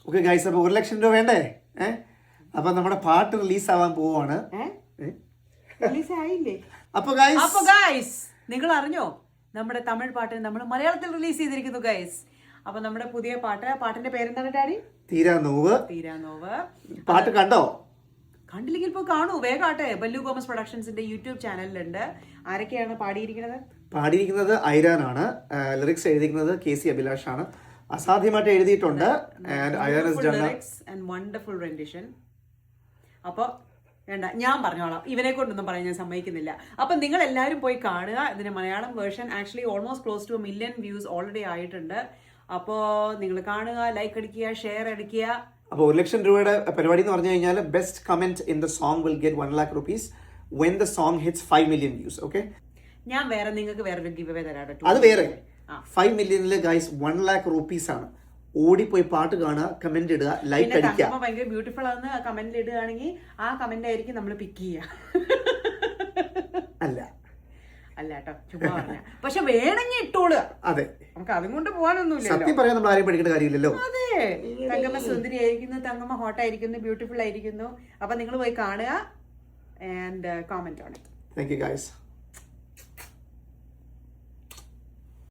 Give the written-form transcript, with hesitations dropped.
Okay guys, അപ്പോൾ 1 ലക്ഷം രൂപ വേണ്ടേ? അപ്പം നമ്മുടെ പാട്ട് റിലീസാവാൻ പോവാണ്. അപ്പോൾ ഗൈസ് നിങ്ങൾ അറിഞ്ഞോ, നമ്മുടെ തമിഴ് പാട്ട് നമ്മൾ മലയാളത്തിൽ റിലീസ് ചെയ്തിരിക്കുന്നു ഗൈസ്. അപ്പൊ നമ്മുടെ പുതിയ പാട്ടിന്റെ പേരെന്താണ് ഡാഡി? തീരാനോവ്. പാട്ട് കണ്ടോ? കണ്ടില്ലെങ്കിൽ ഇപ്പോൾ കാണൂ, വേഗാട്ടെ. ബല്ലു കോമസ് പ്രൊഡക്ഷൻസിന്റെ യൂട്യൂബ് ചാനലിലുണ്ട്. ആരൊക്കെയാണ് പാടിയിരിക്കുന്നത്? ഐരാനാണ്. ലിറിക്സ് എഴുതിയിരിക്കുന്നത് KC അഭിലാഷാണ്. അസാധ്യമായിട്ട് എഴുതിയിട്ടുണ്ട്. Wonderful rendition. അപ്പോൾ വേണ്ട, ഞാൻ പറഞ്ഞോളാം, ഇവനെ കൊണ്ടൊന്നും പറയാൻ ഞാൻ സമ്മതിക്കുന്നില്ല. അപ്പം നിങ്ങൾ എല്ലാവരും പോയി കാണുക. ഇതിന്റെ Malayalam version actually almost close to 1 million views already ആയിട്ടുണ്ട്. അപ്പോൾ നിങ്ങൾ കാണുക, ലൈക്ക് അടിക്കുക, ഷെയർ അടിക്കുക. അപ്പോൾ 1 ലക്ഷം രൂപയുടെ പരിപാടി എന്ന് പറഞ്ഞു കഴിഞ്ഞാൽ best comment in the song will get 1 lakh rupees when the song hits 5 million views. Okay, ഞാൻ നിങ്ങൾക്ക് വേറൊരു ഗിവ് അവേ തരാം. അത് വേറെ 5 millionല് ഗൈസ് 1 lakh rupees ആണ്. ഓടിപ്പോയി പാട്ട് കാണുക, കമന്റ് ഇടുക, ലൈക്ക് അടിക്കുക. ഭയങ്കര ബ്യൂട്ടിഫുൾ ആണെന്ന് കമന്റിൽ ഇടുകയാണെങ്കിൽ ആ കമന്റ് ആയിരിക്കും നമ്മൾ പിക്ക് ചെയ്യുക. അല്ല കേട്ടോ, ചുമ്മാ പറഞ്ഞ. പക്ഷെ വേണമെങ്കിൽ ഇട്ടോളുക. അതെ, നമുക്ക് അതും കൊണ്ട് പോകാനൊന്നുമില്ല. സത്യം പറയാൻ നമ്മൾ ആരെയും പഠിക്കേണ്ട കാര്യമില്ലല്ലോ. അതെ, തങ്കമ്മ സുന്ദരി ആയിരിക്കുന്നു, തങ്കമ്മ ഹോട്ട് ആയിരിക്കുന്നു, ബ്യൂട്ടിഫുൾ ആയിരിക്കുന്നു. അപ്പൊ നിങ്ങൾ പോയി കാണുക and comment on it. Thank you guys.